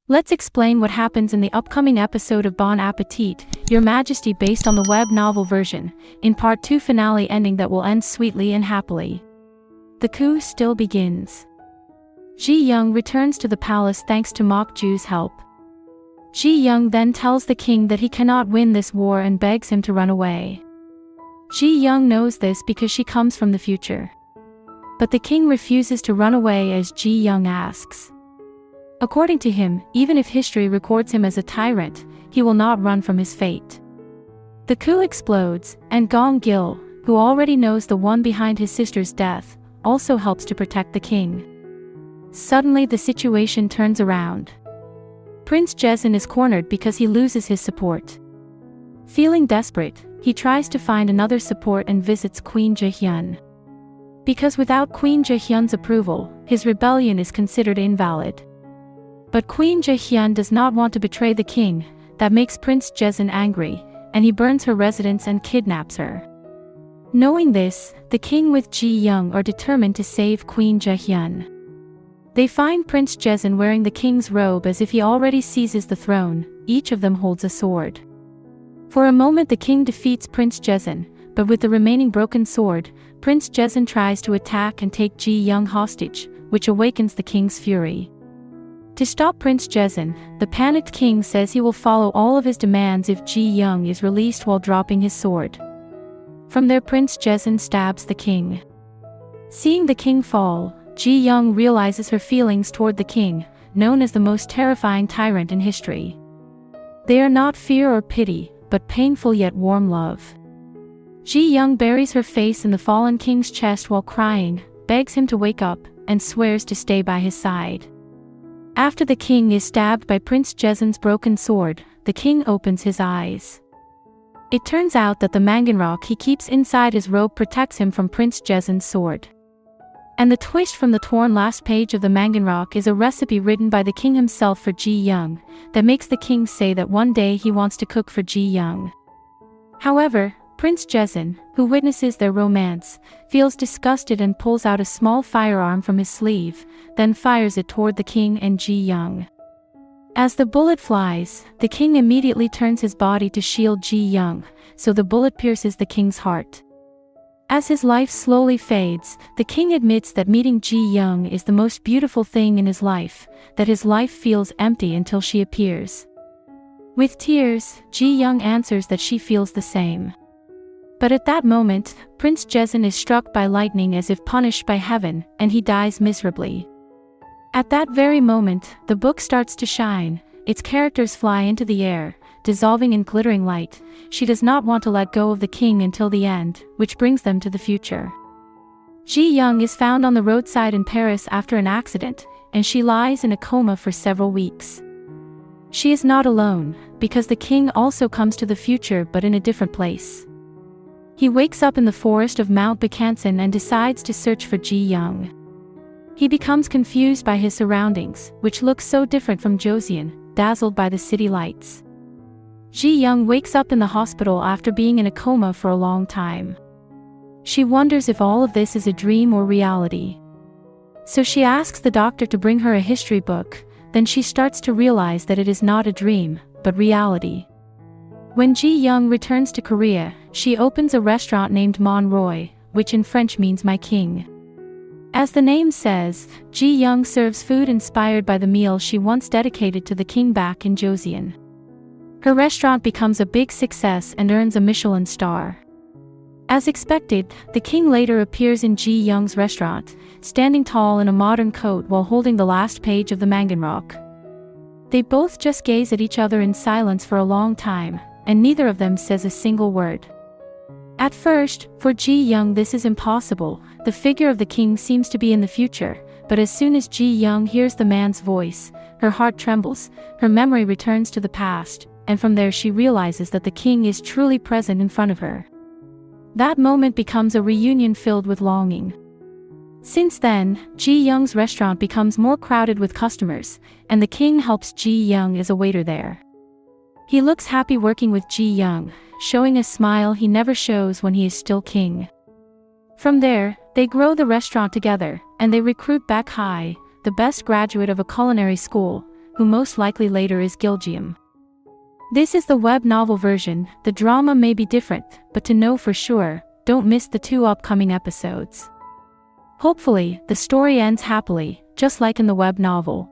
Let's explain what happens in the upcoming episode of Bon Appetit, Your Majesty, based on the web novel version, in Part 2 finale ending that will end sweetly and happily. The coup still begins. Ji Young returns to the palace thanks to Mok Ju's help. Ji Young then tells the king that he cannot win this war and begs him to run away. Ji Young knows this because she comes from the future. But the king refuses to run away as Ji Young asks. According to him, even if history records him as a tyrant, he will not run from his fate. The coup explodes, and Gong Gil, who already knows the one behind his sister's death, also helps to protect the king. Suddenly the situation turns around. Prince Jezin is cornered because he loses his support. Feeling desperate, he tries to find another support and visits Queen Jaehyun. Because without Queen Jaehyun's approval, his rebellion is considered invalid. But Queen Jaehyun does not want to betray the king. That makes Prince Jezin angry, and he burns her residence and kidnaps her. Knowing this, the king with Ji Young are determined to save Queen Jaehyun. They find Prince Jezin wearing the king's robe as if he already seizes the throne. Each of them holds a sword. For a moment the king defeats Prince Jezin, but with the remaining broken sword, Prince Jezin tries to attack and take Ji Young hostage, which awakens the king's fury. To stop Prince Jezin, the panicked king says he will follow all of his demands if Ji Young is released while dropping his sword. From there Prince Jezin stabs the king. Seeing the king fall, Ji Young realizes her feelings toward the king, known as the most terrifying tyrant in history. They are not fear or pity, but painful yet warm love. Ji Young buries her face in the fallen king's chest while crying, begs him to wake up, and swears to stay by his side. After the king is stabbed by Prince Jezin's broken sword, the king opens his eyes. It turns out that the manganrock he keeps inside his robe protects him from Prince Jezin's sword. And the twist from the torn last page of the manganrock is a recipe written by the king himself for Ji Young, that makes the king say that one day he wants to cook for Ji Young. However, Prince Jezin, who witnesses their romance, feels disgusted and pulls out a small firearm from his sleeve, then fires it toward the king and Ji Young. As the bullet flies, the king immediately turns his body to shield Ji Young, so the bullet pierces the king's heart. As his life slowly fades, the king admits that meeting Ji Young is the most beautiful thing in his life, that his life feels empty until she appears. With tears, Ji Young answers that she feels the same. But at that moment, Prince Jezin is struck by lightning as if punished by heaven, and he dies miserably. At that very moment, the book starts to shine, its characters fly into the air, dissolving in glittering light. She does not want to let go of the king until the end, which brings them to the future. Ji Young is found on the roadside in Paris after an accident, and she lies in a coma for several weeks. She is not alone, because the king also comes to the future but in a different place. He wakes up in the forest of Mount Bakansan and decides to search for Ji Young. He becomes confused by his surroundings, which look so different from Joseon, dazzled by the city lights. Ji Young wakes up in the hospital after being in a coma for a long time. She wonders if all of this is a dream or reality. So she asks the doctor to bring her a history book, then she starts to realize that it is not a dream, but reality. When Ji Young returns to Korea, she opens a restaurant named Mon Roy, which in French means my king. As the name says, Ji Young serves food inspired by the meal she once dedicated to the king back in Joseon. Her restaurant becomes a big success and earns a Michelin star. As expected, the king later appears in Ji Young's restaurant, standing tall in a modern coat while holding the last page of the manganrock. They both just gaze at each other in silence for a long time, and neither of them says a single word. At first, for Ji Young this is impossible. The figure of the king seems to be in the future, but as soon as Ji Young hears the man's voice, her heart trembles, her memory returns to the past, and from there she realizes that the king is truly present in front of her. That moment becomes a reunion filled with longing. Since then, Ji Young's restaurant becomes more crowded with customers, and the king helps Ji Young as a waiter there. He looks happy working with Ji Young, showing a smile he never shows when he is still king. From there, they grow the restaurant together, and they recruit Baek Hae, the best graduate of a culinary school, who most likely later is Gilgium. This is the web novel version. The drama may be different, but to know for sure, don't miss the 2 upcoming episodes. Hopefully, the story ends happily, just like in the web novel.